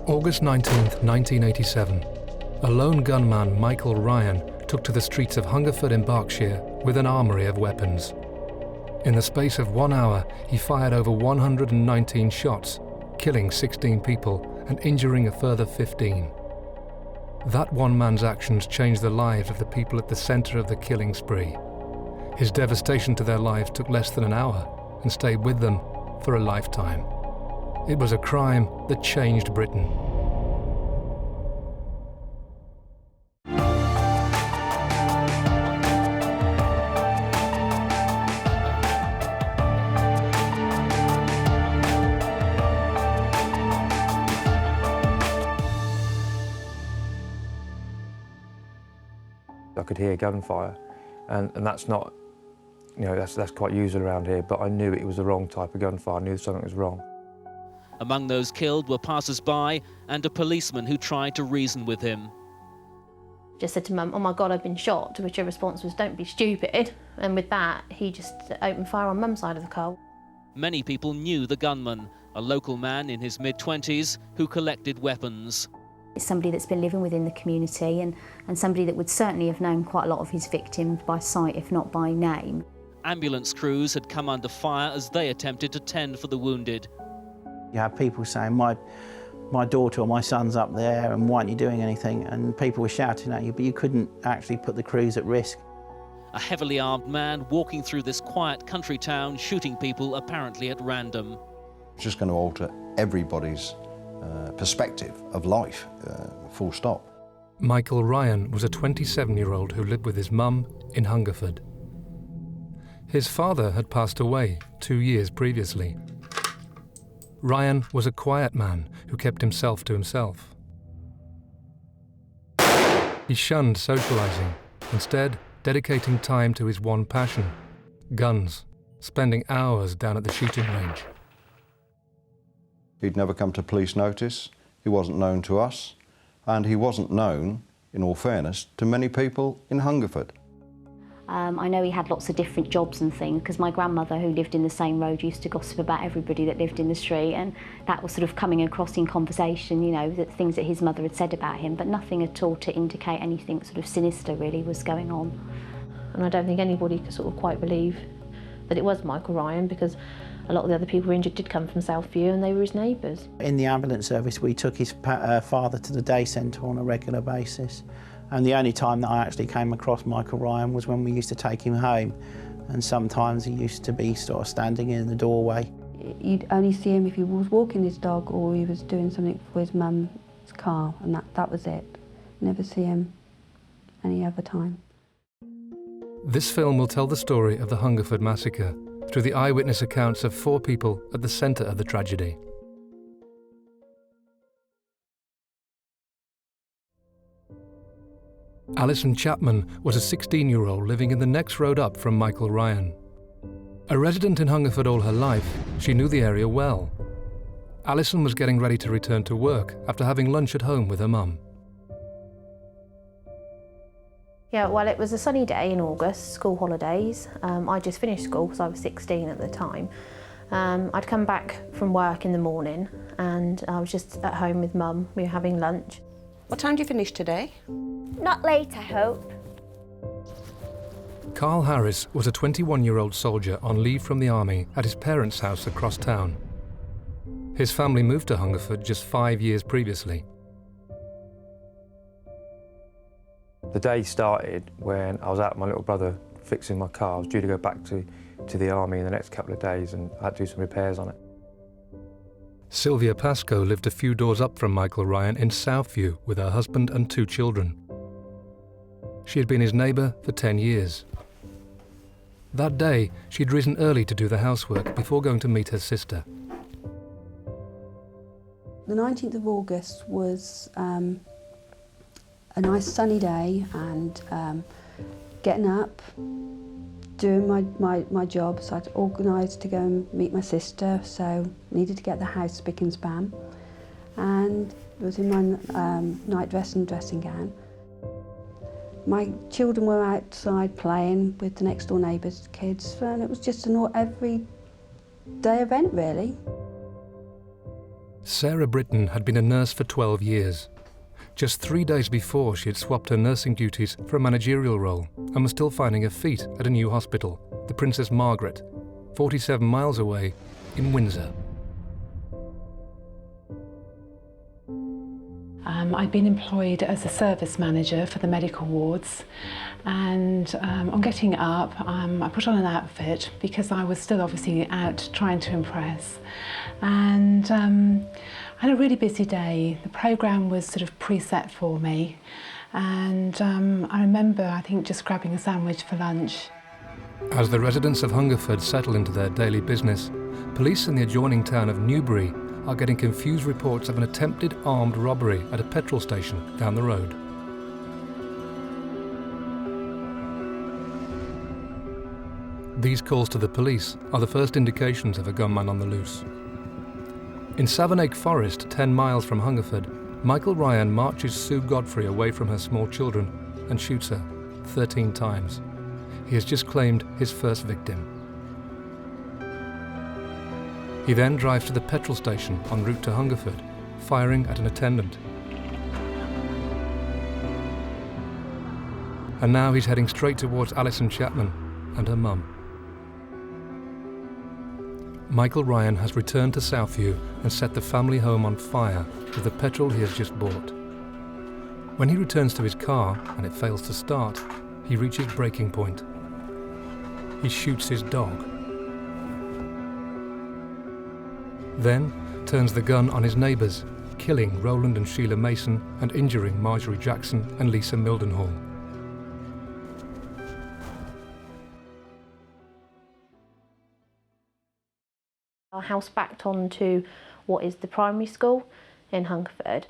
August 19th, 1987, a lone gunman, Michael Ryan, took to the streets of Hungerford in Berkshire with an armoury of weapons. In the space of 1 hour, he fired over 119 shots, killing 16 people and injuring a further 15. That one man's actions changed the lives of the people at the centre of the killing spree. His devastation to their lives took less than an hour and stayed with them for a lifetime. It was a crime that changed Britain. I could hear gunfire, and that's not, you know, that's quite usual around here, but I knew it was the wrong type of gunfire. I knew something was wrong. Among those killed were passers-by and a policeman who tried to reason with him. Just said to Mum, "Oh my God, I've been shot," to which her response was, "Don't be stupid." And with that, he just opened fire on Mum's side of the car. Many people knew the gunman, a local man in his mid-20s who collected weapons. It's somebody that's been living within the community and somebody that would certainly have known quite a lot of his victims by sight, if not by name. Ambulance crews had come under fire as they attempted to tend for the wounded. You have people saying, my daughter or my son's up there and why aren't you doing anything? And people were shouting at you, but you couldn't actually put the crews at risk. A heavily armed man walking through this quiet country town, shooting people apparently at random. It's just going to alter everybody's perspective of life, full stop. Michael Ryan was a 27-year-old who lived with his mum in Hungerford. His father had passed away 2 years previously. Ryan was a quiet man who kept himself to himself. He shunned socializing, instead dedicating time to his one passion, guns, spending hours down at the shooting range. He'd never come to police notice, he wasn't known to us, and he wasn't known, in all fairness, to many people in Hungerford. I know he had lots of different jobs and things, because my grandmother, who lived in the same road, used to gossip about everybody that lived in the street, and that was sort of coming across in conversation, you know, that things that his mother had said about him, but nothing at all to indicate anything sort of sinister really was going on. And I don't think anybody could sort of quite believe that it was Michael Ryan, because a lot of the other people who were injured did come from Southview and they were his neighbours. In the ambulance service, we took his father to the day centre on a regular basis. And the only time that I actually came across Michael Ryan was when we used to take him home. And sometimes he used to be sort of standing in the doorway. You'd only see him if he was walking his dog or he was doing something for his mum's car, and that was it. Never see him any other time. This film will tell the story of the Hungerford Massacre through the eyewitness accounts of 4 people at the centre of the tragedy. Alison Chapman was a 16-year-old living in the next road up from Michael Ryan. A resident in Hungerford all her life, she knew the area well. Alison was getting ready to return to work after having lunch at home with her mum. Yeah, well, it was a sunny day in August, school holidays. I just finished school because I was 16 at the time. I'd come back from work in the morning and I was just at home with Mum. We were having lunch. What time do you finish today? Not late, I hope. Karl Harris was a 21-year-old soldier on leave from the army at his parents' house across town. His family moved to Hungerford just 5 years previously. The day started when I was out with my little brother fixing my car. I was due to go back to the army in the next couple of days and I had to do some repairs on it. Sylvia Pascoe lived a few doors up from Michael Ryan in Southview with her husband and 2 children. She had been his neighbour for 10 years. That day, she'd risen early to do the housework before going to meet her sister. The 19th of August was a nice sunny day, and getting up, doing my job, so I'd organised to go and meet my sister, so needed to get the house spick and span, and I was in my night dress and dressing gown. My children were outside playing with the next door neighbours' kids, and it was just an everyday event really. Sarah Britton had been a nurse for 12 years. Just 3 days before, she had swapped her nursing duties for a managerial role and was still finding her feet at a new hospital, the Princess Margaret, 47 miles away in Windsor. I'd been employed as a service manager for the medical wards, and on getting up, I put on an outfit because I was still obviously out trying to impress. And I had a really busy day. The programme was sort of preset for me, and I remember, I think, just grabbing a sandwich for lunch. As the residents of Hungerford settle into their daily business, police in the adjoining town of Newbury are getting confused reports of an attempted armed robbery at a petrol station down the road. These calls to the police are the first indications of a gunman on the loose. In Savernake Forest, 10 miles from Hungerford, Michael Ryan marches Sue Godfrey away from her small children and shoots her 13 times. He has just claimed his first victim. He then drives to the petrol station en route to Hungerford, firing at an attendant. And now he's heading straight towards Alison Chapman and her mum. Michael Ryan has returned to Southview and set the family home on fire with the petrol he has just bought. When he returns to his car and it fails to start, he reaches breaking point. He shoots his dog. Then turns the gun on his neighbours, killing Roland and Sheila Mason and injuring Marjorie Jackson and Lisa Mildenhall. Our house backed onto what is the primary school in Hungerford,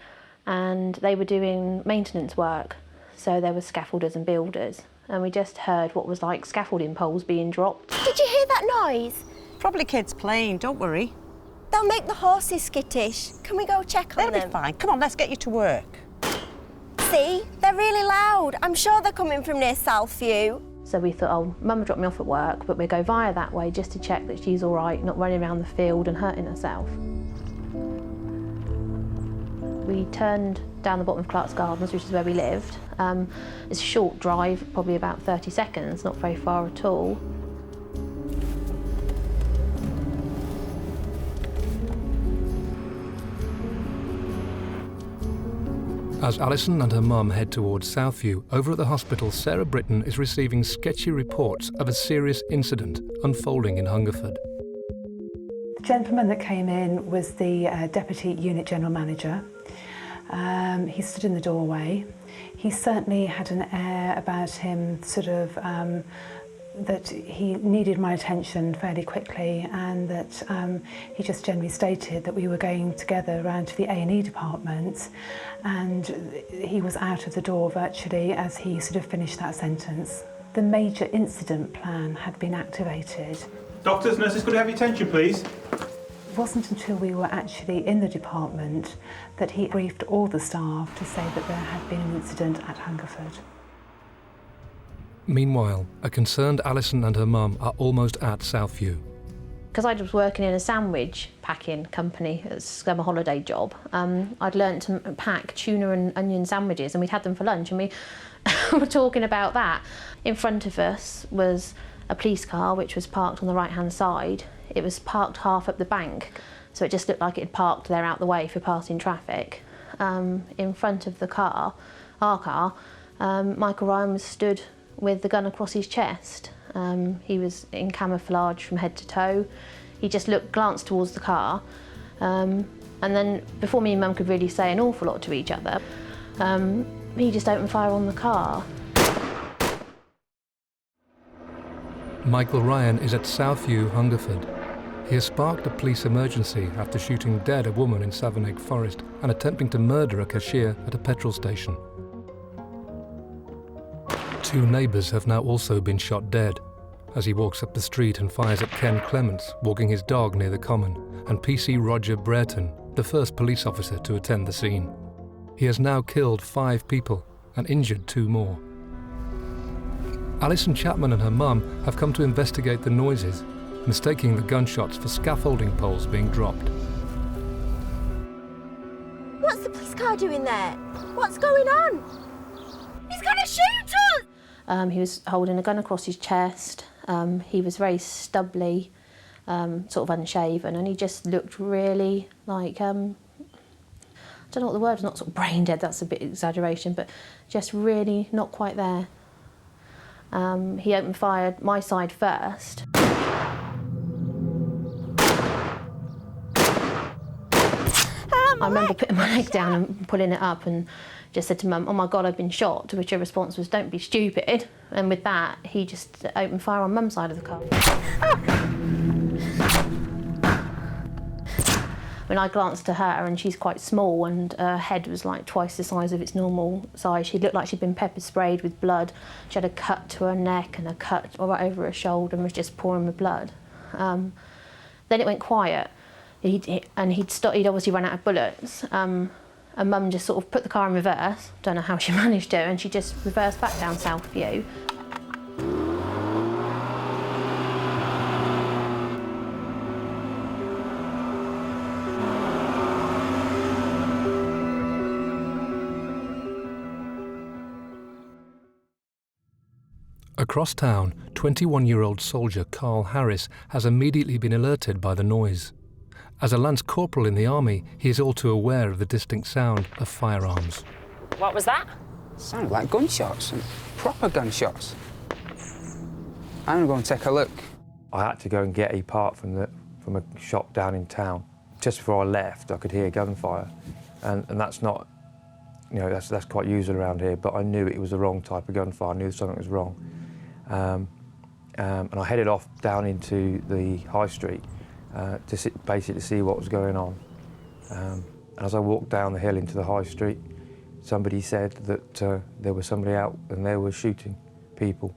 and they were doing maintenance work, so there were scaffolders and builders, and we just heard what was like scaffolding poles being dropped. Did you hear that noise? Probably kids playing, don't worry. They'll make the horses skittish. Can we go check on them? They'll be fine. Come on, let's get you to work. See, they're really loud. I'm sure they're coming from near Southview. So we thought, oh, Mum dropped me off at work, but we'll go via that way just to check that she's all right, not running around the field and hurting herself. We turned down the bottom of Clark's Gardens, which is where we lived. It's a short drive, probably about 30 seconds, not very far at all. As Alison and her mum head towards Southview, over at the hospital, Sarah Britton is receiving sketchy reports of a serious incident unfolding in Hungerford. The gentleman that came in was the Deputy Unit General Manager. He stood in the doorway. He certainly had an air about him, sort of, that he needed my attention fairly quickly, and that he just generally stated that we were going together around to the A&E department, and he was out of the door virtually as he sort of finished that sentence. The major incident plan had been activated. Doctors, nurses, could I have your attention, please? It wasn't until we were actually in the department that he briefed all the staff to say that there had been an incident at Hungerford. Meanwhile, a concerned Alison and her mum are almost at Southview. Because I was working in a sandwich packing company, it was a summer holiday job, I'd learnt to pack tuna and onion sandwiches, and we'd had them for lunch, and we were talking about that. In front of us was a police car which was parked on the right-hand side. It was parked half up the bank, so it just looked like it had parked there out the way for passing traffic. In front of the car, our car, Michael Ryan was stood with the gun across his chest. He was in camouflage from head to toe. He just glanced towards the car, and then before me and Mum could really say an awful lot to each other, he just opened fire on the car. Michael Ryan is at Southview, Hungerford. He has sparked a police emergency after shooting dead a woman in Savernake Forest and attempting to murder a cashier at a petrol station. 2 neighbours have now also been shot dead as he walks up the street and fires at Ken Clements, walking his dog near the common, and PC Roger Brereton, the first police officer to attend the scene. He has now killed 5 people and injured 2 more. Alison Chapman and her mum have come to investigate the noises, mistaking the gunshots for scaffolding poles being dropped. What's the police car doing there? What's going on? He's gonna shoot us! He was holding a gun across his chest. He was very stubbly, sort of unshaven, and he just looked really like, I don't know what the word is, not sort of brain dead, that's a bit exaggeration, but just really not quite there. He opened fire my side first. I remember putting my leg down and pulling it up and just said to Mum, "Oh my God, I've been shot," to which her response was, "Don't be stupid." And with that, he just opened fire on Mum's side of the car. When I glanced to her, and she's quite small, and her head was like twice the size of its normal size. She looked like she'd been pepper sprayed with blood. She had a cut to her neck and a cut right over her shoulder and was just pouring with blood. Then it went quiet. He'd obviously run out of bullets. And Mum just sort of put the car in reverse. Don't know how she managed to, and she just reversed back down Southview. Across town, 21-year-old soldier Karl Harris has immediately been alerted by the noise. As a lance corporal in the army, he is all too aware of the distinct sound of firearms. What was that? Sounded like gunshots, and proper gunshots. I'm gonna go and take a look. I had to go and get a part from a shop down in town. Just before I left, I could hear gunfire, and that's not, you know, that's quite usual around here. But I knew it was the wrong type of gunfire. I knew something was wrong, and I headed off down into the high street to basically see what was going on. And as I walked down the hill into the high street, somebody said that there was somebody out and they were shooting people.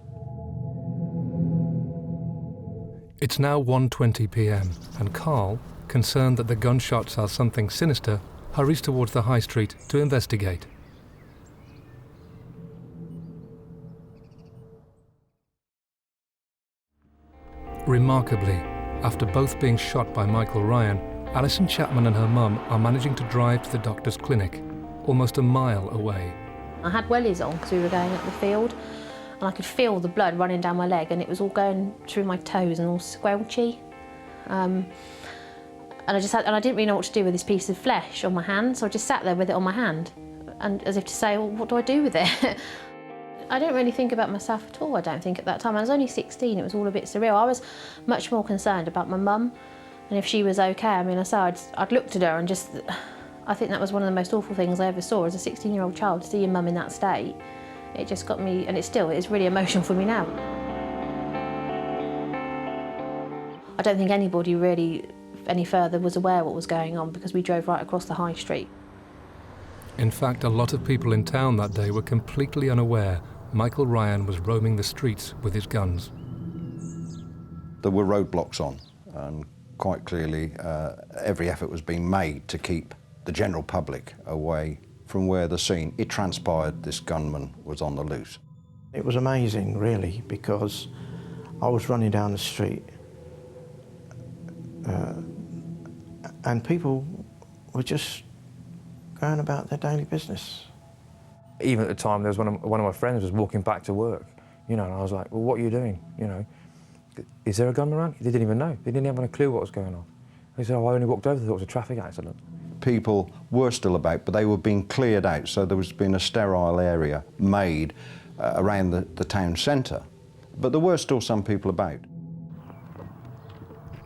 It's now 1:20 p.m. and Karl, concerned that the gunshots are something sinister, hurries towards the high street to investigate. Remarkably, after both being shot by Michael Ryan, Alison Chapman and her mum are managing to drive to the doctor's clinic, almost a mile away. I had wellies on because we were going up the field, and I could feel the blood running down my leg, and it was all going through my toes and all squelchy. And I didn't really know what to do with this piece of flesh on my hand, so I just sat there with it on my hand, and as if to say, well, what do I do with it? I didn't really think about myself at all, I don't think, at that time. I was only 16, it was all a bit surreal. I was much more concerned about my mum and if she was okay. I mean, I'd looked at her and just, I think that was one of the most awful things I ever saw as a 16-year-old child, to see your mum in that state. It just got me, and it's really emotional for me now. I don't think anybody really any further was aware what was going on because we drove right across the high street. In fact, a lot of people in town that day were completely unaware Michael Ryan was roaming the streets with his guns. There were roadblocks on, and quite clearly every effort was being made to keep the general public away from where the scene. It transpired this gunman was on the loose. It was amazing, really, because I was running down the street and people were just going about their daily business. Even at the time, there was one of my friends was walking back to work, you know, and I was like, well, what are you doing, you know? Is there a gunman around? They didn't even know. They didn't have a clue what was going on. They said, oh, I only walked over, thought it was a traffic accident. People were still about, but they were being cleared out, so there was been a sterile area made around the town centre. But there were still some people about.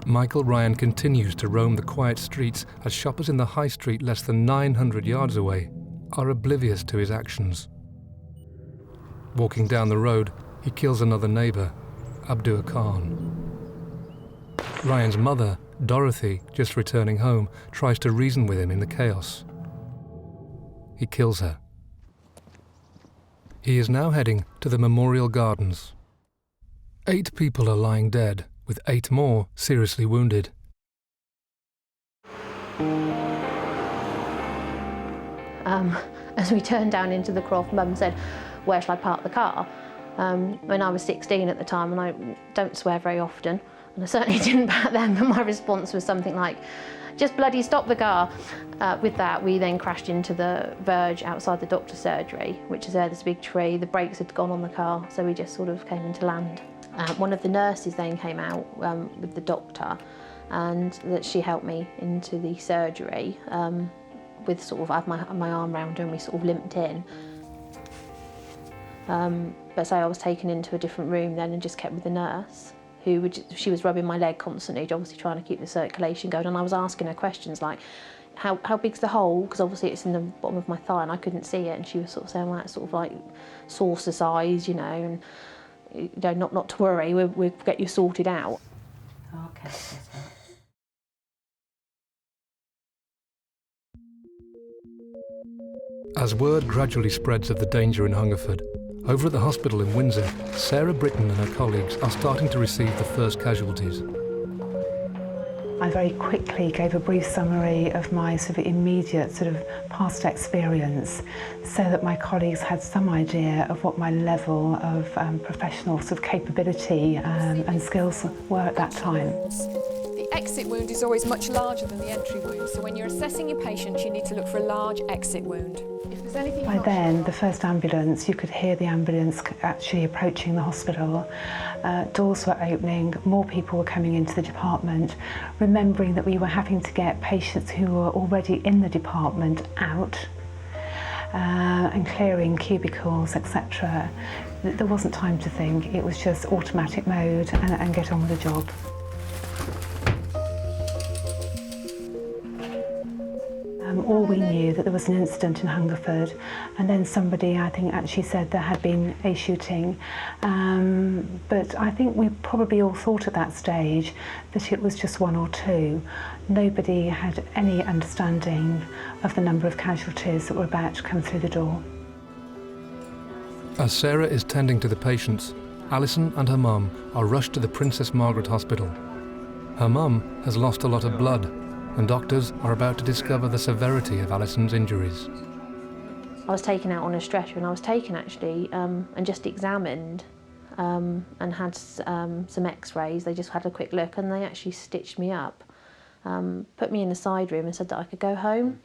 Michael Ryan continues to roam the quiet streets as shoppers in the high street less than 900 yards away are oblivious to his actions. Walking down the road, he kills another neighbour, Abdur Khan. Ryan's mother, Dorothy, just returning home, tries to reason with him in the chaos. He kills her. He is now heading to the Memorial Gardens. 8 people are lying dead, with 8 more seriously wounded. As we turned down into the croft, Mum said, where shall I park the car? When I was 16 at the time, and I don't swear very often, And I certainly didn't back then, but my response was something like, just bloody stop the car. With that, we then crashed into the verge outside the doctor's surgery, which is there, there's a big tree. The brakes had gone on the car, so we just sort of came into land. One of the nurses then came out with the doctor, and that she helped me into the surgery with sort of, I had my arm round her and we sort of limped in. But so I was taken into a different room then and just kept with the nurse. She was rubbing my leg constantly, obviously trying to keep the circulation going, and I was asking her questions like, how big's the hole? Because obviously it's in the bottom of my thigh and I couldn't see it, and she was sort of saying, well, that's sort of like saucer size, you know, and you know, not to worry, we'll get you sorted out. Okay. As word gradually spreads of the danger in Hungerford, over at the hospital in Windsor, Sarah Britton and her colleagues are starting to receive the first casualties. I very quickly gave a brief summary of my sort of immediate sort of past experience so that my colleagues had some idea of what my level of professional sort of capability and skills were at that time. The exit wound is always much larger than the entry wound, so when you're assessing your patients, you need to look for a large exit wound. If there's anything By then, the first ambulance, you could hear the ambulance actually approaching the hospital. Doors were opening, more people were coming into the department, remembering that we were having to get patients who were already in the department out and clearing cubicles, etc. There wasn't time to think, it was just automatic mode and get on with the job. All we knew that there was an incident in Hungerford, and then somebody, I think, actually said there had been a shooting. But I think we probably all thought at that stage that it was just one or two. Nobody had any understanding of the number of casualties that were about to come through the door. As Sarah is tending to the patients, Alison and her mum are rushed to the Princess Margaret Hospital. Her mum has lost a lot of blood, and doctors are about to discover the severity of Alison's injuries. I was taken out on a stretcher, and I was taken actually and just examined and had some x-rays. They just had a quick look and they actually stitched me up, put me in the side room and said that I could go home.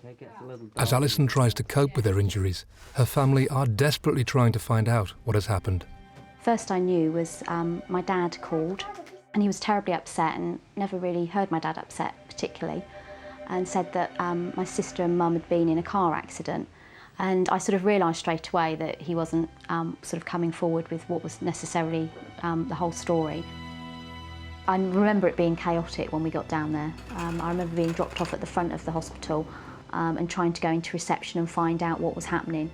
As Alison tries to cope with her injuries, her family are desperately trying to find out what has happened. First I knew was my dad called, and he was terribly upset, and never really heard my dad upset particularly, and said that my sister and mum had been in a car accident. And I sort of realised straight away that he wasn't sort of coming forward with what was necessarily the whole story. I remember it being chaotic when we got down there. I remember being dropped off at the front of the hospital and trying to go into reception and find out what was happening.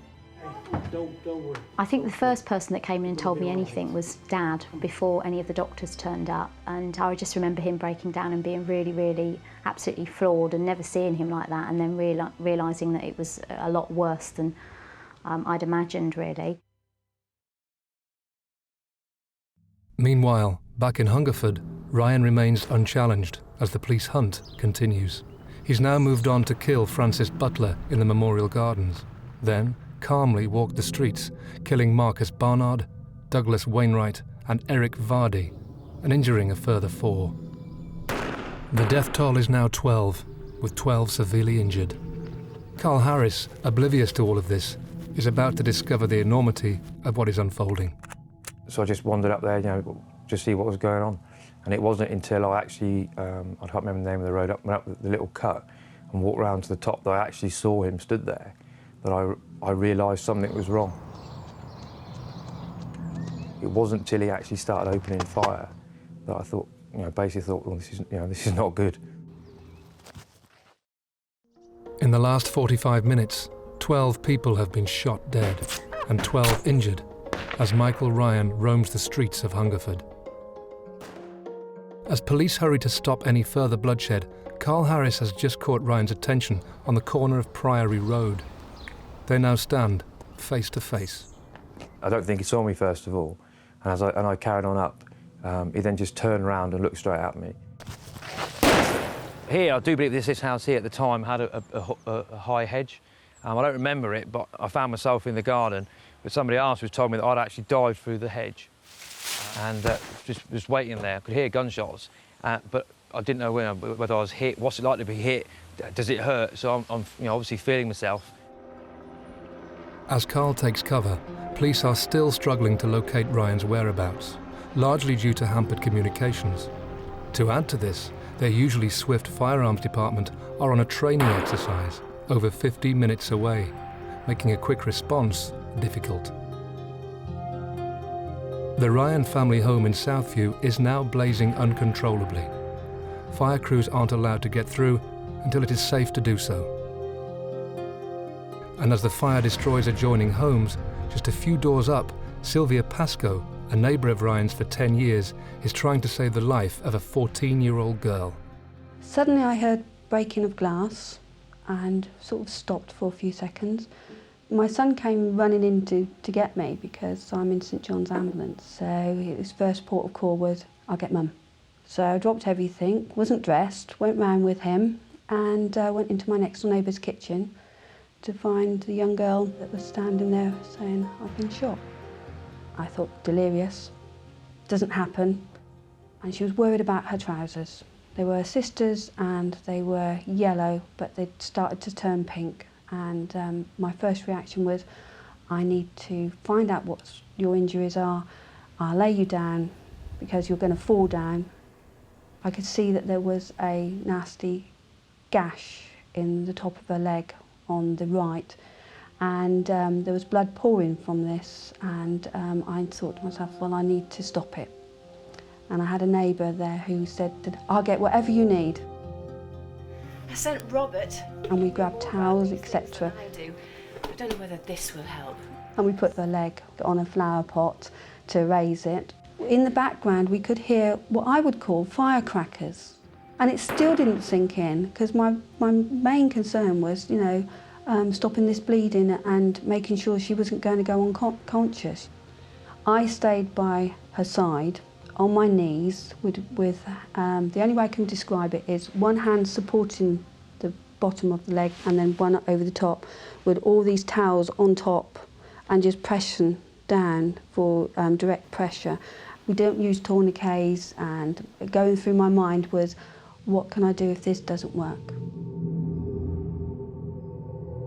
Don't worry. I think the first person that came in and told me anything was Dad, before any of the doctors turned up, and I just remember him breaking down and being really, really absolutely floored, and never seeing him like that, and then realising that it was a lot worse than I'd imagined, really. Meanwhile, back in Hungerford, Ryan remains unchallenged as the police hunt continues. He's now moved on to kill Francis Butler in the Memorial Gardens, then calmly walked the streets, killing Marcus Barnard, Douglas Wainwright and Eric Vardy, and injuring a further 4. The death toll is now 12, with 12 severely injured. Karl Harris, oblivious to all of this, is about to discover the enormity of what is unfolding. So I just wandered up there, you know, to see what was going on. And it wasn't until I actually, I can't remember the name of the road, went up the little cut and walked round to the top that I actually saw him stood there, that I realised something was wrong. It wasn't until he actually started opening fire that I thought, you know, basically thought, well, this is not good. In the last 45 minutes, 12 people have been shot dead and 12 injured as Michael Ryan roams the streets of Hungerford. As police hurry to stop any further bloodshed, Karl Harris has just caught Ryan's attention on the corner of Priory Road. They now stand face to face. I don't think he saw me first of all, and I carried on up. He then just turned around and looked straight at me. Here, I do believe this house here at the time had a high hedge. I don't remember it, but I found myself in the garden, but somebody else was told me that I'd actually dived through the hedge and just waiting there. I could hear gunshots, but I didn't know whether I was hit. What's it like to be hit? Does it hurt? So I'm obviously feeling myself. As Karl takes cover, police are still struggling to locate Ryan's whereabouts, largely due to hampered communications. To add to this, their usually swift firearms department are on a training exercise over 50 minutes away, making a quick response difficult. The Ryan family home in Southview is now blazing uncontrollably. Fire crews aren't allowed to get through until it is safe to do so. And as the fire destroys adjoining homes, just a few doors up, Sylvia Pascoe, a neighbour of Ryan's for 10 years, is trying to save the life of a 14-year-old girl. Suddenly I heard breaking of glass and sort of stopped for a few seconds. My son came running in to get me because I'm in St John's ambulance, so his first port of call was, I'll get Mum. So I dropped everything, wasn't dressed, went round with him and went into my next door neighbour's kitchen to find the young girl that was standing there saying, I've been shot. I thought, delirious, doesn't happen. And she was worried about her trousers. They were sisters and they were yellow, but they'd started to turn pink. And my first reaction was, I need to find out what your injuries are. I'll lay you down because you're going to fall down. I could see that there was a nasty gash in the top of her leg on the right, and there was blood pouring from this, and I thought to myself, well, I need to stop it. And I had a neighbour there who said, I'll get whatever you need. I sent Robert. And we grabbed towels, etc. I don't know whether this will help. And we put her leg on a flower pot to raise it. In the background, we could hear what I would call firecrackers. And it still didn't sink in, because my main concern was, you know, stopping this bleeding and making sure she wasn't going to go unconscious. I stayed by her side, on my knees, with the only way I can describe it is one hand supporting the bottom of the leg and then one over the top, with all these towels on top and just pressing down for direct pressure. We don't use tourniquets, and going through my mind was, what can I do if this doesn't work?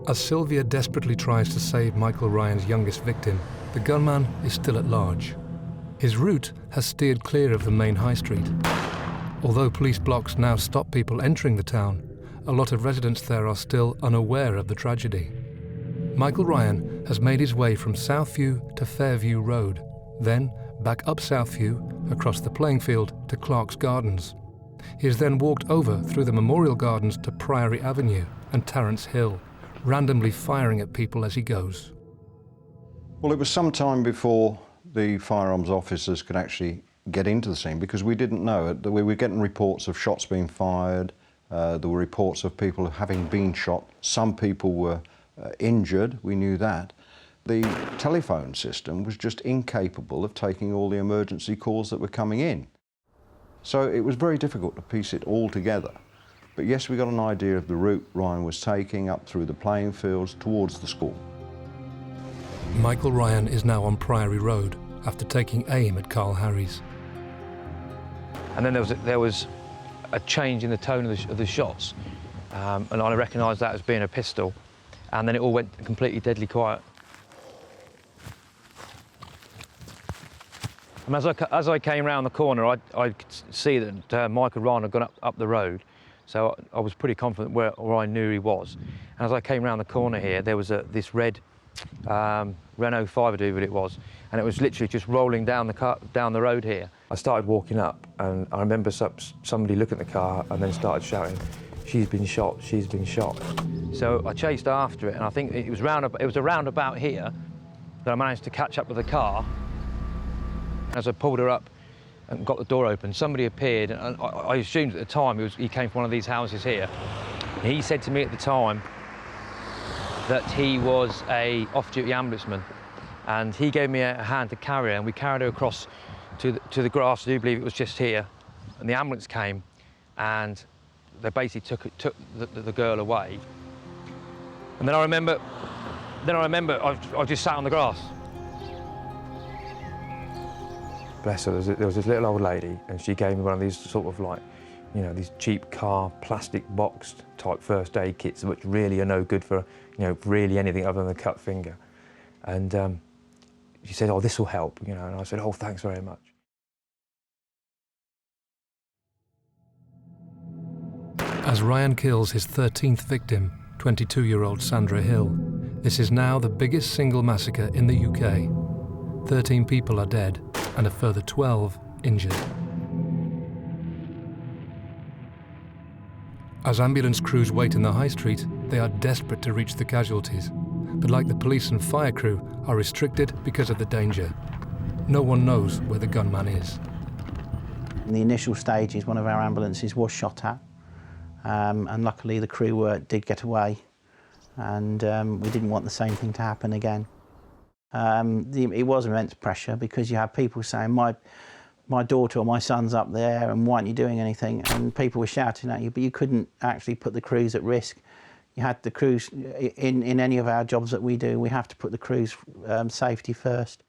As Sylvia desperately tries to save Michael Ryan's youngest victim, the gunman is still at large. His route has steered clear of the main high street. Although police blocks now stop people entering the town, a lot of residents there are still unaware of the tragedy. Michael Ryan has made his way from Southview to Fairview Road, then back up Southview, across the playing field to Clark's Gardens. He has then walked over through the Memorial Gardens to Priory Avenue and Terrace Hill, randomly firing at people as he goes. Well, it was some time before the firearms officers could actually get into the scene, because we didn't know it. We were getting reports of shots being fired. There were reports of people having been shot. Some people were injured, we knew that. The telephone system was just incapable of taking all the emergency calls that were coming in. So it was very difficult to piece it all together. But yes, we got an idea of the route Ryan was taking up through the playing fields towards the school. Michael Ryan is now on Priory Road after taking aim at Karl Harris. And then there was a change in the tone of the shots, and I recognised that as being a pistol, and then it all went completely deadly quiet. And as I came round the corner, I could see that Michael Ryan had gone up the road, so I was pretty confident where I knew he was. And as I came round the corner here, there was this red Renault 5, I do believe it was, and it was literally just rolling down the road here. I started walking up, and I remember somebody looking at the car and then started shouting, "She's been shot, she's been shot." So I chased after it, and I think it was a roundabout here that I managed to catch up with the car. As I pulled her up and got the door open, somebody appeared, and I assumed at the time he came from one of these houses here. He said to me at the time that he was a off-duty ambulanceman, and he gave me a hand to carry her, and we carried her across to the grass. I do believe it was just here, and the ambulance came, and they basically took the girl away. And then I remember I just sat on the grass. bless her, there was this little old lady, and she gave me one of these sort of like, you know, these cheap car plastic boxed type first aid kits, which really are no good for, you know, really anything other than a cut finger. And she said, "Oh, this will help," you know, and I said, "Oh, thanks very much." As Ryan kills his 13th victim, 22-year-old Sandra Hill, this is now the biggest single massacre in the UK. 13 people are dead and a further 12 injured. As ambulance crews wait in the high street, they are desperate to reach the casualties, but like the police and fire crew, are restricted because of the danger. No one knows where the gunman is. In the initial stages, one of our ambulances was shot at, and luckily the crew did get away, and we didn't want the same thing to happen again. It was immense pressure because you have people saying, my daughter or my son's up there and why aren't you doing anything? And people were shouting at you, but you couldn't actually put the crews at risk. You had the crews, in any of our jobs that we do, we have to put the crews' safety first.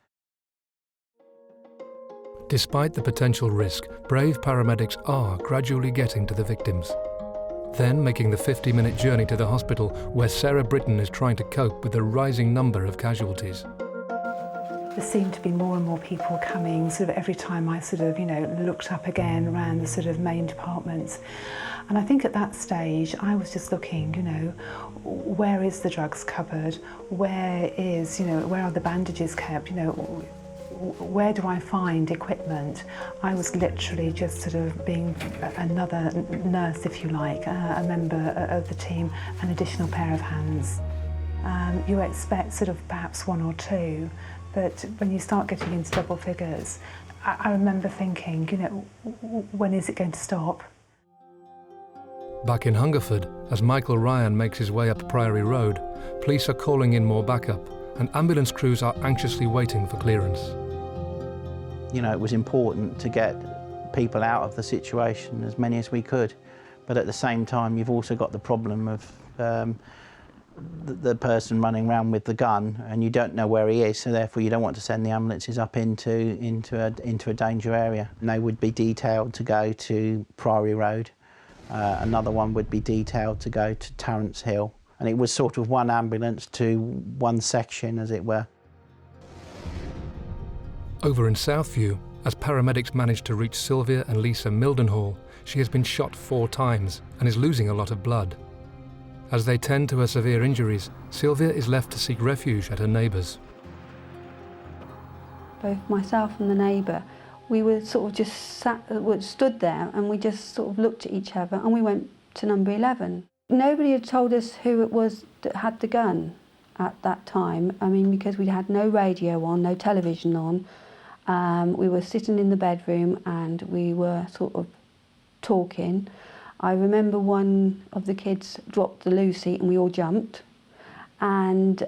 Despite the potential risk, brave paramedics are gradually getting to the victims. Then making the 50-minute journey to the hospital where Sarah Britton is trying to cope with the rising number of casualties. There seemed to be more and more people coming sort of every time I sort of, you know, looked up again around the sort of main departments. And I think at that stage I was just looking, you know, where is the drugs cupboard? Where is, you know, where are the bandages kept? You know, where do I find equipment? I was literally just sort of being another nurse, if you like, a member of the team, an additional pair of hands. You expect sort of perhaps one or two, but when you start getting into double figures, I remember thinking, you know, when is it going to stop? Back in Hungerford, as Michael Ryan makes his way up Priory Road, police are calling in more backup, and ambulance crews are anxiously waiting for clearance. You know, it was important to get people out of the situation, as many as we could, but at the same time you've also got the problem of the person running around with the gun, and you don't know where he is, so therefore you don't want to send the ambulances up into a danger area. And they would be detailed to go to Priory Road. Another one would be detailed to go to Tarrants Hill, and it was sort of one ambulance to one section, as it were. Over in Southview, as paramedics manage to reach Sylvia and Lisa Mildenhall, she has been shot 4 times and is losing a lot of blood. As they tend to her severe injuries, Sylvia is left to seek refuge at her neighbours. Both myself and the neighbour, we were sort of just stood there, and we just sort of looked at each other, and we went to number 11. Nobody had told us who it was that had the gun at that time. I mean, because we had no radio on, no television on. We were sitting in the bedroom and we were sort of talking. I remember one of the kids dropped the Lucy and we all jumped. And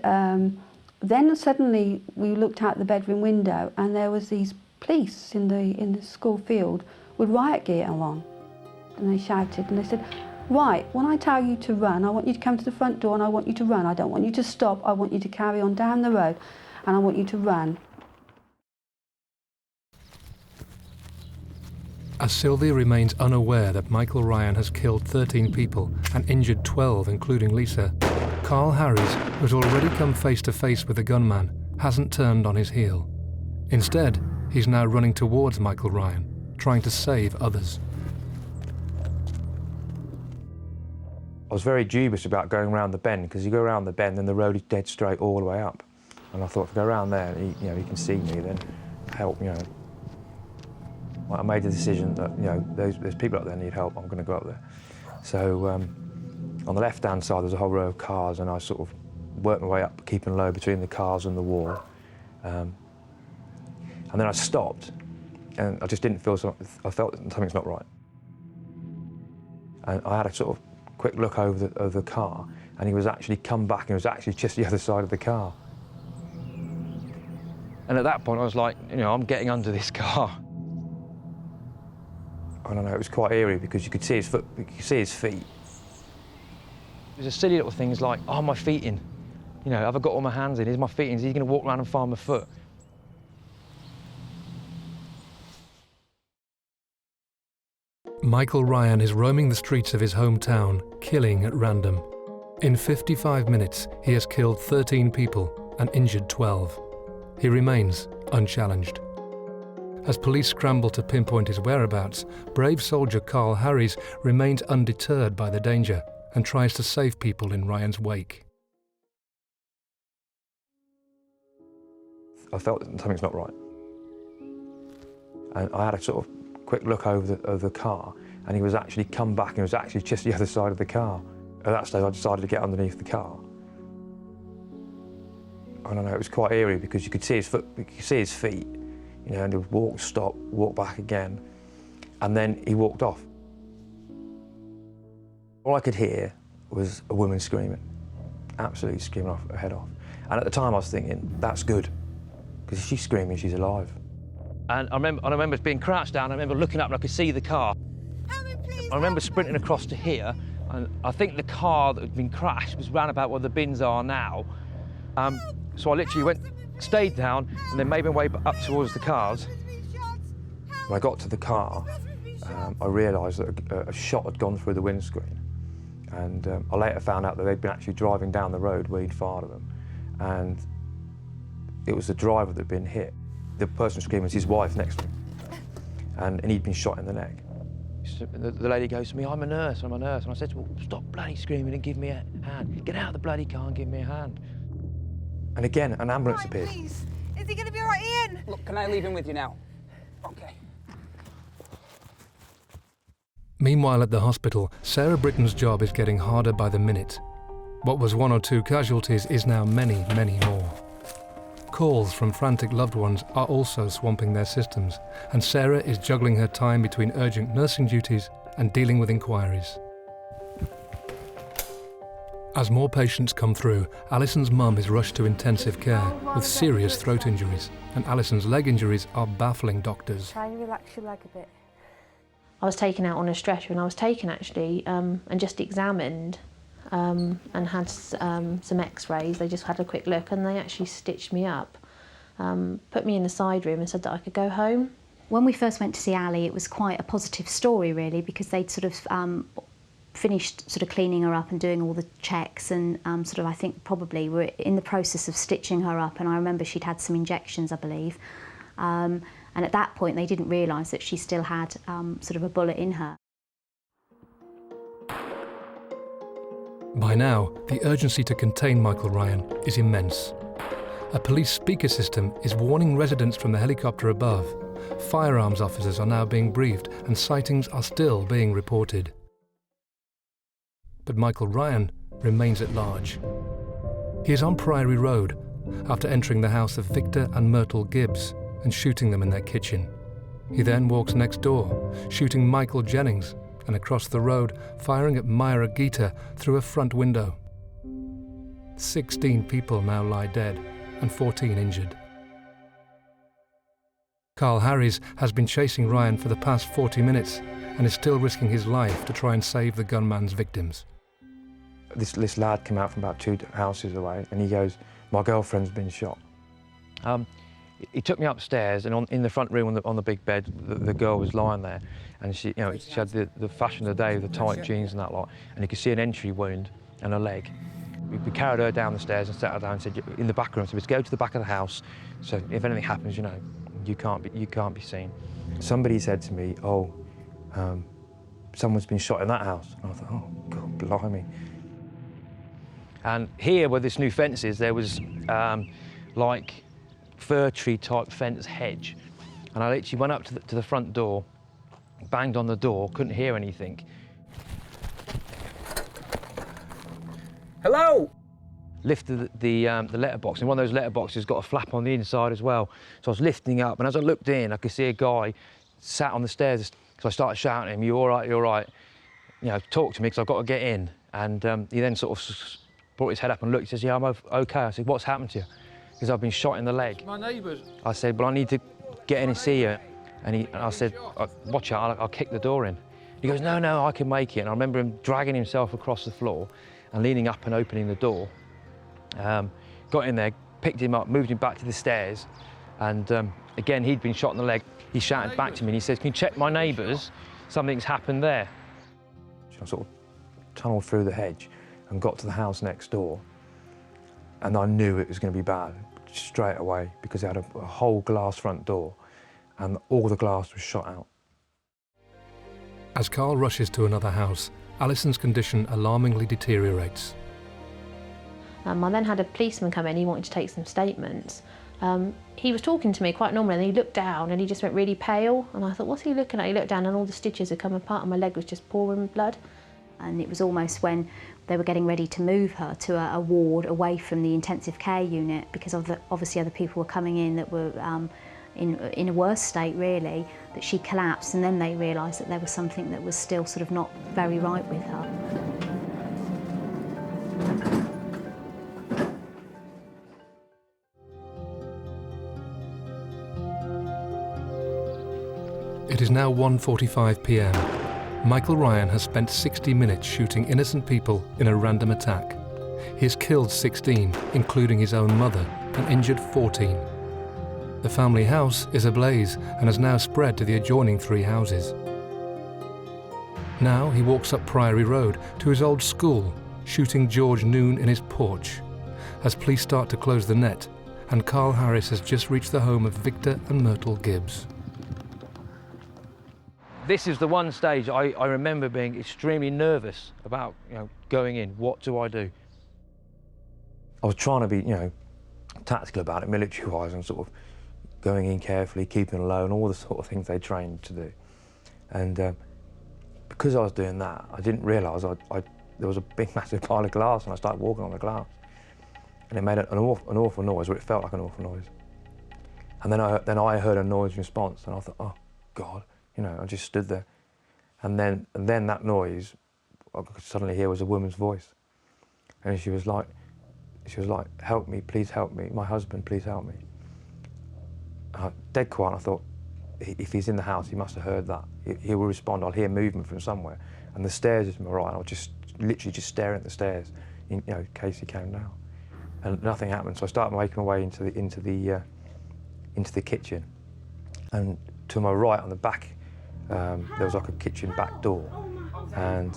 then suddenly we looked out the bedroom window and there was these police in the school field with riot gear on. And they shouted and they said, "Right, when I tell you to run, I want you to come to the front door and I want you to run. I don't want you to stop. I want you to carry on down the road and I want you to run." As Sylvia remains unaware that Michael Ryan has killed 13 people and injured 12, including Lisa, Karl Harris, who has already come face to face with the gunman, hasn't turned on his heel. Instead, he's now running towards Michael Ryan, trying to save others. I was very dubious about going around the bend, because you go around the bend and the road is dead straight all the way up. And I thought, if I go around there, he can see me, then help, I made the decision that, there's people up there that need help, I'm going to go up there. So on the left-hand side, there's a whole row of cars, and I sort of worked my way up, keeping low between the cars and the wall. And then I stopped, and I just didn't feel I felt that something's not right. And I had a sort of quick look over the car, and he was actually come back, and he was actually just the other side of the car. And at that point, I was like, I'm getting under this car. I don't know, it was quite eerie because you could see his foot, you could see his feet. It was a silly little things like, are my feet in? Have I got all my hands in? Is my feet in? Is he going to walk around and find my foot? Michael Ryan is roaming the streets of his hometown, killing at random. In 55 minutes, he has killed 13 people and injured 12. He remains unchallenged. As police scramble to pinpoint his whereabouts, brave soldier Karl Harris remains undeterred by the danger and tries to save people in Ryan's wake. I felt that something's not right. And I had a sort of quick look over the car, and he was actually come back and was actually just the other side of the car. At that stage, I decided to get underneath the car. I don't know, it was quite eerie because you could see his feet, you know, and he would walk, stop, walk back again, and then he walked off. All I could hear was a woman screaming, absolutely screaming her head off. And at the time I was thinking, that's good, because if she's screaming, she's alive. And I remember being crouched down, I remember looking up and I could see the car. I remember sprinting across to here, and I think the car that had been crashed was round about where the bins are now. So I literally stayed down, and then made my way up towards the cars. When I got to the car, I realised that a shot had gone through the windscreen. And I later found out that they'd been actually driving down the road where he'd fired at them. And it was the driver that had been hit. The person screaming was his wife next to him. And he'd been shot in the neck. The lady goes to me, I'm a nurse. And I said to her, well, stop bloody screaming and give me a hand. Get out of the bloody car and give me a hand. And again, an ambulance appeared. Please. Is he going to be all right, Ian? Look, can I leave him with you now? Okay. Meanwhile at the hospital, Sarah Britton's job is getting harder by the minute. What was 1 or 2 casualties is now many, many more. Calls from frantic loved ones are also swamping their systems, and Sarah is juggling her time between urgent nursing duties and dealing with inquiries. As more patients come through, Alison's mum is rushed to intensive care with serious throat injuries, and Alison's leg injuries are baffling doctors. Try and relax your leg a bit. I was taken out on a stretcher, and I was taken actually and just examined and had some x-rays. They just had a quick look and they actually stitched me up, put me in the side room and said that I could go home. When we first went to see Ali, it was quite a positive story really, because they'd sort of finished sort of cleaning her up and doing all the checks, and sort of I think probably were in the process of stitching her up, and I remember she'd had some injections, I believe. And at that point they didn't realise that she still had sort of a bullet in her. By now, the urgency to contain Michael Ryan is immense. A police speaker system is warning residents from the helicopter above. Firearms officers are now being briefed and sightings are still being reported. But Michael Ryan remains at large. He is on Priory Road after entering the house of Victor and Myrtle Gibbs and shooting them in their kitchen. He then walks next door, shooting Michael Jennings, and across the road, firing at Myra Gita through a front window. 16 people now lie dead and 14 injured. Karl Harris has been chasing Ryan for the past 40 minutes and is still risking his life to try and save the gunman's victims. This lad came out from about 2 houses away and he goes, my girlfriend's been shot. He took me upstairs, and in the front room on the big bed, the girl was lying there, and she had the fashion of the day, the tight jeans and that lot, and you could see an entry wound and a leg. We carried her down the stairs and sat her down and said, in the back room, so let's go to the back of the house, so if anything happens, you can't be seen. Somebody said to me, someone's been shot in that house. And I thought, oh, God, blimey. And here, where this new fence is, there was like fir tree type fence hedge. And I literally went up to the front door, banged on the door, couldn't hear anything. Hello? Lifted the letterbox, and one of those letterboxes got a flap on the inside as well. So I was lifting up, and as I looked in, I could see a guy sat on the stairs. So I started shouting at him, you all right, you all right? Talk to me, because I've got to get in. And he then sort of brought his head up and looked. He says, yeah, I'm okay. I said, what's happened to you? Because I've been shot in the leg. My neighbours. I said, well, I need to get in and see you. And I said, watch out, I'll kick the door in. He goes, no, I can make it. And I remember him dragging himself across the floor and leaning up and opening the door. Got in there, picked him up, moved him back to the stairs. And again, he'd been shot in the leg. He shouted back to me and he says, can you check my neighbours? something's happened there. I sort of tunnelled through the hedge and got to the house next door, and I knew it was going to be bad straight away because it had a whole glass front door and all the glass was shot out. As Karl rushes to another house, Alison's condition alarmingly deteriorates. I then had a policeman come in, he wanted to take some statements. He was talking to me quite normally, and he looked down and he just went really pale, and I thought, what's he looking at? He looked down and all the stitches had come apart and my leg was just pouring blood. And it was almost when they were getting ready to move her to a ward away from the intensive care unit, because obviously other people were coming in that were in a worse state really, that she collapsed, and then they realised that there was something that was still sort of not very right with her. It is now 1:45 p.m. Michael Ryan has spent 60 minutes shooting innocent people in a random attack. He has killed 16, including his own mother, and injured 14. The family house is ablaze and has now spread to the adjoining 3 houses. Now he walks up Priory Road to his old school, shooting George Noon in his porch, as police start to close the net, and Karl Harris has just reached the home of Victor and Myrtle Gibbs. This is the one stage I remember being extremely nervous about, going in. What do I do? I was trying to be, tactical about it, military-wise, and sort of going in carefully, keeping low, and all the sort of things they trained to do. And because I was doing that, I didn't realise there was a big, massive pile of glass, and I started walking on the glass, and it made an awful noise, or it felt like an awful noise. And then I heard a noise response, and I thought, oh God. I just stood there, and then that noise I could suddenly hear was a woman's voice, and she was like, "Help me, please help me, my husband, please help me." Dead quiet. I thought, if he's in the house, he must have heard that. He will respond. I'll hear movement from somewhere, and the stairs is to my right. I was just literally just staring at the stairs, in case he came down, and nothing happened. So I started making my way into the kitchen, and to my right on the back. There was like a kitchen back door, and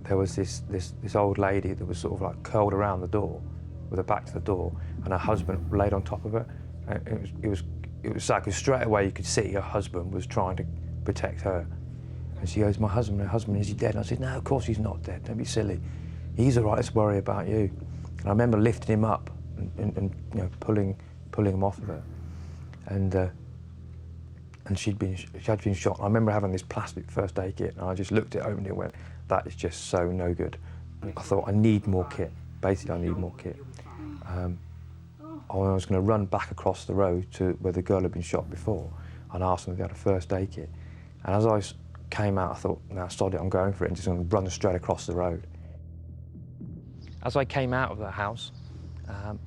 there was this old lady that was sort of like curled around the door with her back to the door, and her husband laid on top of her. And it was sad, because straight away you could see her husband was trying to protect her. And she goes, my husband, is he dead? And I said, no, of course he's not dead, don't be silly. He's all right, let's worry about you. And I remember lifting him up and pulling him off of her. And she had been shot. I remember having this plastic first aid kit, and I just looked at it, opened it, and went, that is just so no good. I thought, I need more kit. Basically, I need more kit. I was going to run back across the road to where the girl had been shot before, and asked them if they had a first aid kit. And as I came out, I thought, no, sod it, I'm going for it, and just going to run straight across the road. As I came out of the house,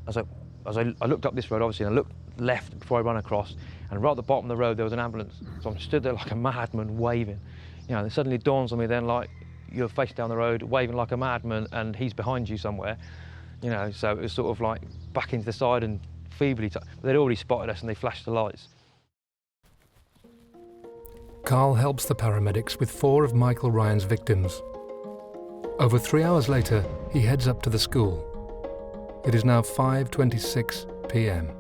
as I looked up this road, obviously, and I looked left before I ran across, and right at the bottom of the road there was an ambulance. So I stood there like a madman waving. It suddenly dawns on me then, like, you're facing down the road waving like a madman and he's behind you somewhere. So it was sort of like back into the side and feebly, but they'd already spotted us and they flashed the lights. Karl helps the paramedics with 4 of Michael Ryan's victims. Over 3 hours later, he heads up to the school. It is now 5:26 p.m.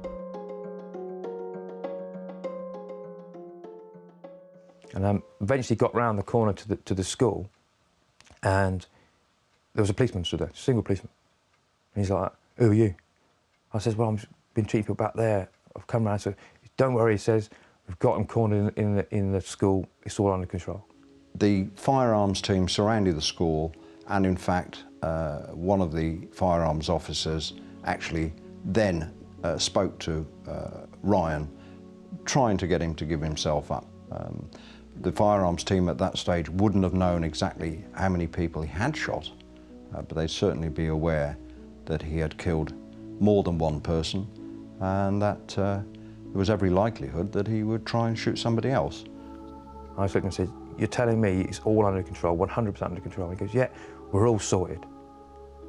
And eventually got round the corner to the school, and there was a policeman stood there, a single policeman. And he's like, who are you? I says, well, I've been treating people back there. I've come round, so don't worry, he says, we've got them cornered in the school, it's all under control. The firearms team surrounded the school, and in fact, one of the firearms officers actually then spoke to Ryan, trying to get him to give himself up. The firearms team at that stage wouldn't have known exactly how many people he had shot, but they'd certainly be aware that he had killed more than one person, and that there was every likelihood that he would try and shoot somebody else. I looked and said, you're telling me it's all under control, 100% under control? He goes, yeah, we're all sorted.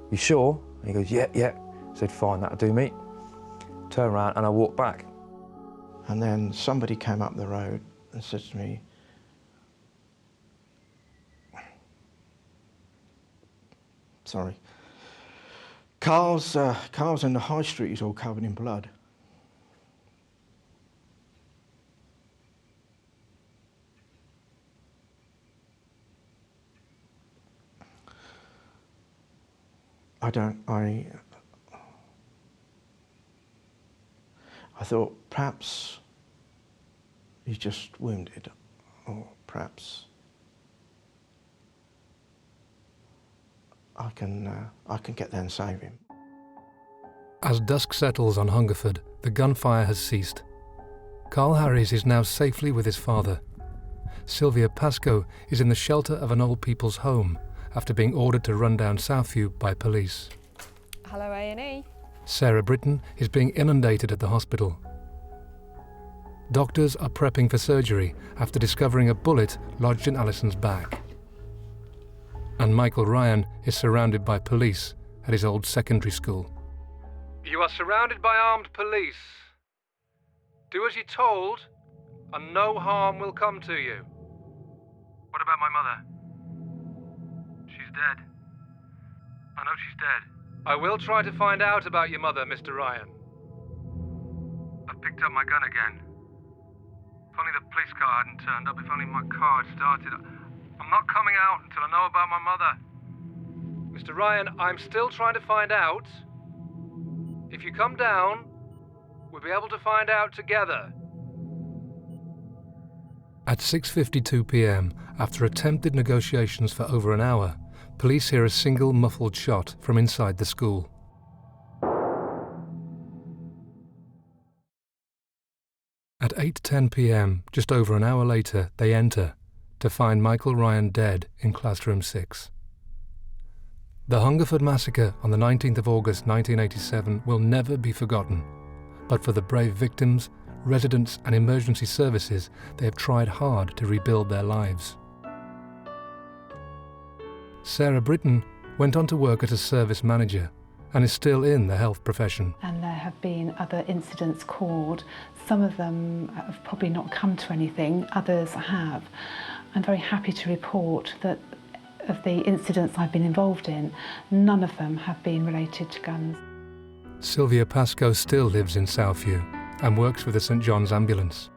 You sure? And he goes, yeah. I said, fine, that'll do me. Turned around and I walked back. And then somebody came up the road and said to me, sorry. Carl's in the high street, he's all covered in blood. I thought perhaps he's just wounded, or perhaps I can get there and save him. As dusk settles on Hungerford, the gunfire has ceased. Karl Harris is now safely with his father. Sylvia Pascoe is in the shelter of an old people's home after being ordered to run down Southview by police. Hello, A&E. Sarah Britton is being inundated at the hospital. Doctors are prepping for surgery after discovering a bullet lodged in Alison's back. And Michael Ryan is surrounded by police at his old secondary school. You are surrounded by armed police. Do as you're told, and no harm will come to you. What about my mother? She's dead. I know she's dead. I will try to find out about your mother, Mr. Ryan. I've picked up my gun again. If only the police car hadn't turned up, if only my car had started. I'm not coming out until I know about my mother. Mr. Ryan, I'm still trying to find out. If you come down, we'll be able to find out together. At 6:52 p.m, after attempted negotiations for over an hour, police hear a single muffled shot from inside the school. At 8:10 p.m, just over an hour later, they enter to find Michael Ryan dead in classroom 6. The Hungerford Massacre on the 19th of August 1987 will never be forgotten, but for the brave victims, residents and emergency services, they have tried hard to rebuild their lives. Sarah Britton went on to work as a service manager and is still in the health profession. And there have been other incidents called. Some of them have probably not come to anything, others have. I'm very happy to report that of the incidents I've been involved in, none of them have been related to guns. Sylvia Pascoe still lives in Southview and works with the St John's ambulance.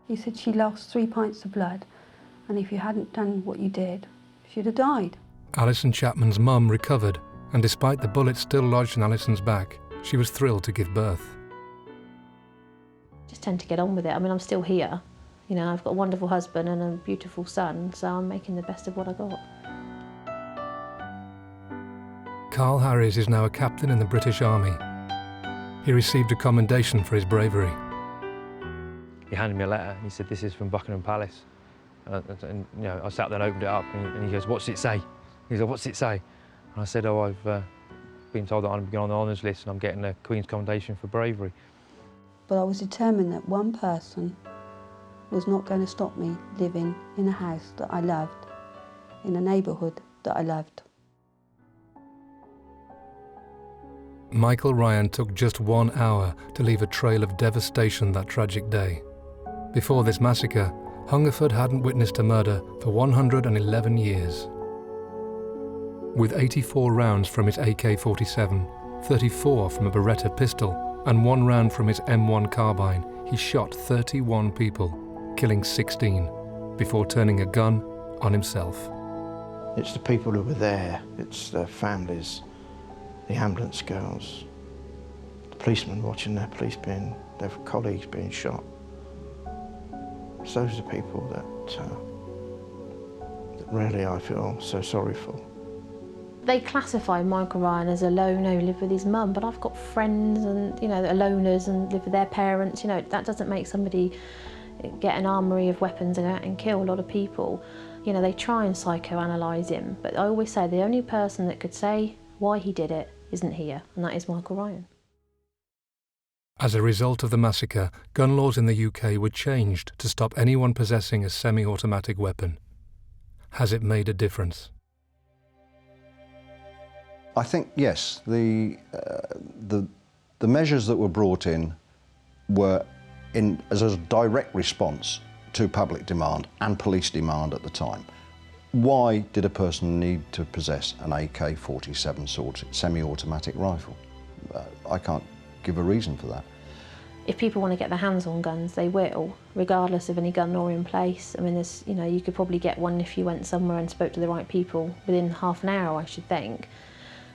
He said she lost 3 pints of blood, and if you hadn't done what you did, she'd have died. Alison Chapman's mum recovered, and despite the bullet still lodged in Alison's back, she was thrilled to give birth. Just tend to get on with it. I mean, I'm still here. You know, I've got a wonderful husband and a beautiful son, so I'm making the best of what I got. Karl Harris is now a captain in the British Army. He received a commendation for his bravery. He handed me a letter and he said, "This is from Buckingham Palace." And you know, I sat there and opened it up and he goes, "What's it say?" He goes, "What's it say?" And I said, "Oh, I've been told that I'm going on the honours list and I'm getting a Queen's commendation for bravery." But I was determined that one person was not going to stop me living in a house that I loved, in a neighbourhood that I loved. Michael Ryan took just 1 hour to leave a trail of devastation that tragic day. Before this massacre, Hungerford hadn't witnessed a murder for 111 years. With 84 rounds from his AK-47, 34 from a Beretta pistol, and 1 round from his M1 carbine, he shot 31 people, killing 16, before turning a gun on himself. It's the people who were there, it's their families, the ambulance girls, the policemen watching their colleagues being shot. So those are the people that really I feel so sorry for. They classify Michael Ryan as a loner who lived with his mum, but I've got friends and, you know, that are loners and live with their parents. You know, that doesn't make somebody get an armoury of weapons and go out and kill a lot of people. You know, they try and psychoanalyse him, but I always say the only person that could say why he did it isn't here, and that is Michael Ryan. As a result of the massacre, gun laws in the UK were changed to stop anyone possessing a semi-automatic weapon. Has it made a difference? I think, yes, the measures that were brought in were as a direct response to public demand and police demand at the time. Why did a person need to possess an AK-47 semi-automatic rifle? I can't give a reason for that. If people want to get their hands on guns, they will, regardless of any gun law in place. I mean, there's, you know, you could probably get one if you went somewhere and spoke to the right people within half an hour, I should think.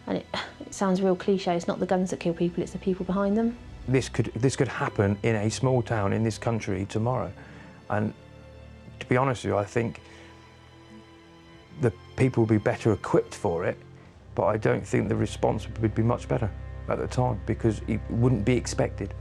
And it sounds real cliche, it's not the guns that kill people, it's the people behind them. This could happen in a small town in this country tomorrow. And to be honest with you, I think the people will be better equipped for it, but I don't think the response would be much better at the time because it wouldn't be expected.